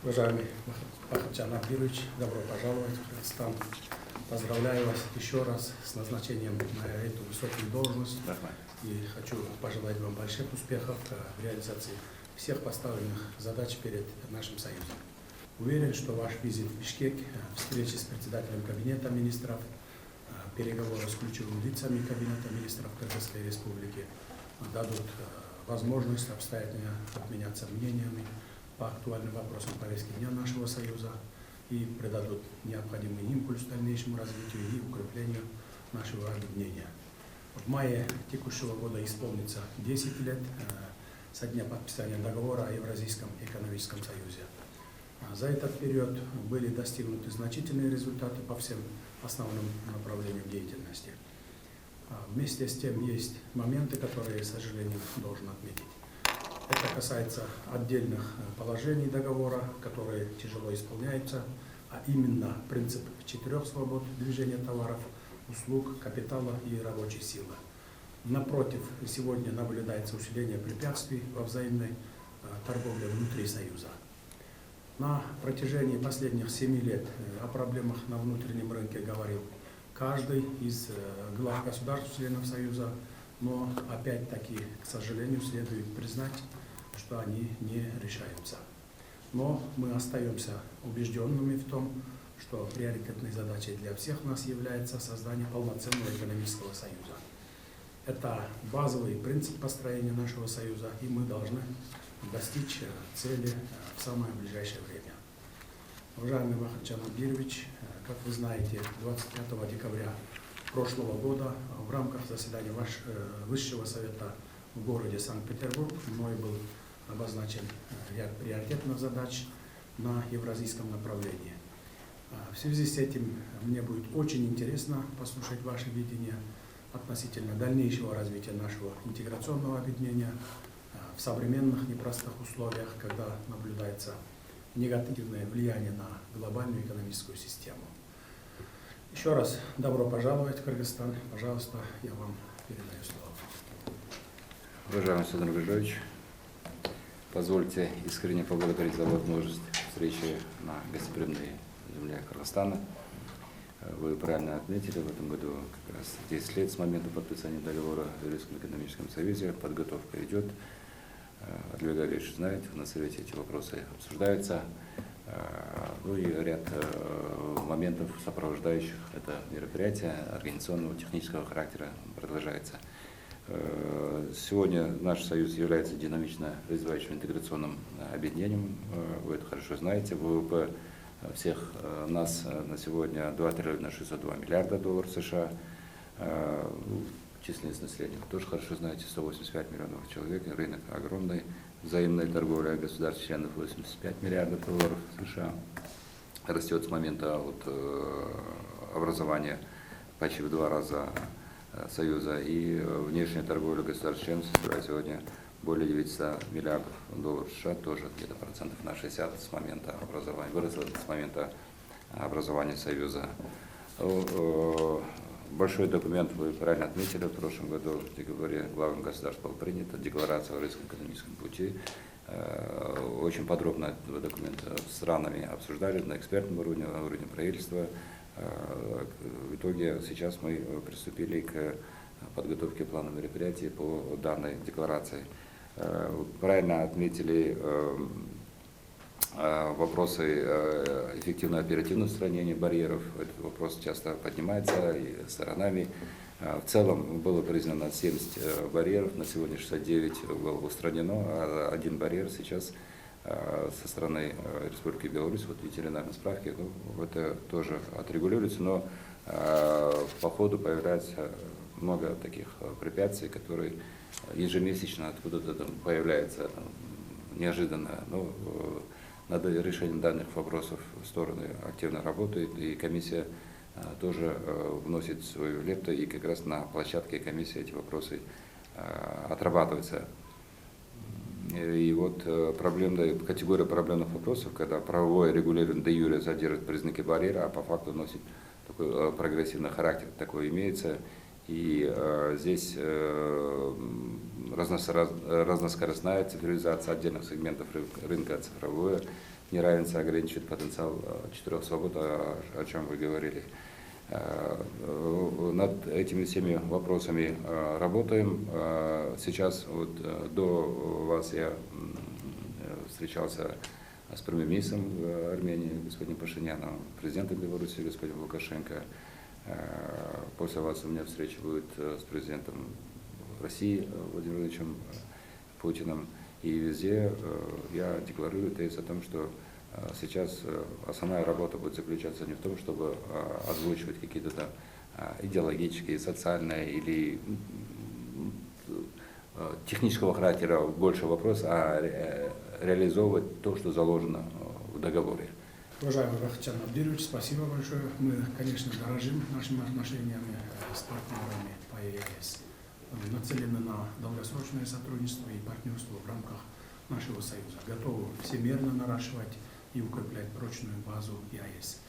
Уважаемый Бахытжан Абдирович, добро пожаловать в Кыргызстан. Поздравляю вас еще раз с назначением на эту высокую должность. И хочу пожелать вам больших успехов в реализации всех поставленных задач перед нашим Союзом. Уверен, что ваш визит в Бишкек, встречи с председателем Кабинета министров, переговоры с ключевыми лицами Кабинета министров Кыргызской Республики дадут возможность обстоятельно обменяться мнениями по актуальным вопросам повестки дня нашего Союза и придадут необходимый импульс дальнейшему развитию и укреплению нашего объединения. В мае текущего года исполнится 10 лет со дня подписания договора о Евразийском экономическом союзе. За этот период были достигнуты значительные результаты по всем основным направлениям деятельности. Вместе с тем есть моменты, которые, к сожалению, должен отметить. Это касается отдельных положений договора, которые тяжело исполняются, а именно принцип 4 свобод движения товаров, услуг, капитала и рабочей силы. Напротив, сегодня наблюдается усиление препятствий во взаимной торговле внутри Союза. На протяжении последних 7 лет о проблемах на внутреннем рынке говорил каждый из глав государств-членов Союза, но опять-таки, к сожалению, следует признать, что они не решаются. Но мы остаемся убежденными в том, что приоритетной задачей для всех нас является создание полноценного экономического союза. Это базовый принцип построения нашего союза, и мы должны достичь цели в самое ближайшее время. Уважаемый Бахытжан Абдирович, как вы знаете, 25 декабря прошлого года в рамках заседания Высшего совета в городе Санкт-Петербург мной был обозначен ряд приоритетных задач на евразийском направлении. В связи с этим мне будет очень интересно послушать ваше видение относительно дальнейшего развития нашего интеграционного объединения в современных непростых условиях, когда наблюдается негативное влияние на глобальную экономическую систему. Еще раз добро пожаловать в Кыргызстан. Пожалуйста, я вам передаю слово. Уважаемый Александр Григорьевич, позвольте искренне поблагодарить за возможность встречи на гостеприимной земле Кыргызстана. Вы правильно отметили, в этом году как раз 10 лет с момента подписания договора о Евразийском экономическом союзе. Подготовка идет. Олег Григорьевич знает, на совете эти вопросы обсуждаются. Ну и ряд моментов, сопровождающих это мероприятие, организационного, технического характера продолжается. Сегодня наш союз является динамично развивающим интеграционным объединением. Вы это хорошо знаете. ВВП всех нас на сегодня 2 триллиона 602 миллиарда долларов США. Численность населения вы тоже хорошо знаете, 185 миллионов человек. Рынок огромный. Взаимная торговля государств-членов 85 миллиардов долларов США. Растет с момента образования почти в 2 раза Союза. И внешняя торговля государств-членов составляет сегодня более 900 миллиардов долларов США, тоже где-то процентов на 60 с момента образования, выросло с момента образования Союза. Большой документ, вы правильно отметили, в прошлом году в декабре главным государством был принят Декларация о Евразийском экономическом пути. Очень подробно этот документ с странами обсуждали на экспертном уровне, на уровне правительства. В итоге сейчас мы приступили к подготовке плана мероприятий по данной декларации. Правильно отметили вопросы эффективного оперативного устранения барьеров. Этот вопрос часто поднимается и сторонами. В целом было признано 70 барьеров, на сегодня 69 было устранено, а 1 барьер сейчас со стороны Республики Беларусь, вот видите, наверное, справки, ну, это тоже отрегулируется, но по ходу появляется много таких препятствий, которые ежемесячно откуда-то там появляются неожиданно. Но над решением данных вопросов стороны активно работают, и комиссия тоже вносит свою лепту, и как раз на площадке комиссии эти вопросы отрабатываются. И вот категория проблемных вопросов, когда правовое регулирование де юре содержит признаки барьера, а по факту носит такой прогрессивный характер, такой имеется. И здесь разноскоростная цифровизация отдельных сегментов рынка, цифровое неравенство ограничивает потенциал 4 свобод, о чем вы говорили. Над этими всеми вопросами работаем. Сейчас вот до вас я встречался с премьер-министром Армении господином Пашиняном, президентом Беларуси господином Лукашенко. После вас у меня встреча будет с президентом России Владимиром Владимировичем Путиным. И везде я декларирую тезис о том, что сейчас основная работа будет заключаться не в том, чтобы озвучивать какие-то там идеологические, социальные или технического характера больше вопросы, а реализовывать то, что заложено в договоре. Уважаемый Рахатчан Абдирович, спасибо большое. Мы, конечно, дорожим нашими отношениями с партнерами по ЕС. Нацелены на долгосрочное сотрудничество и партнерство в рамках нашего союза. Готовы всемерно наращивать и укреплять прочную базу ЕС.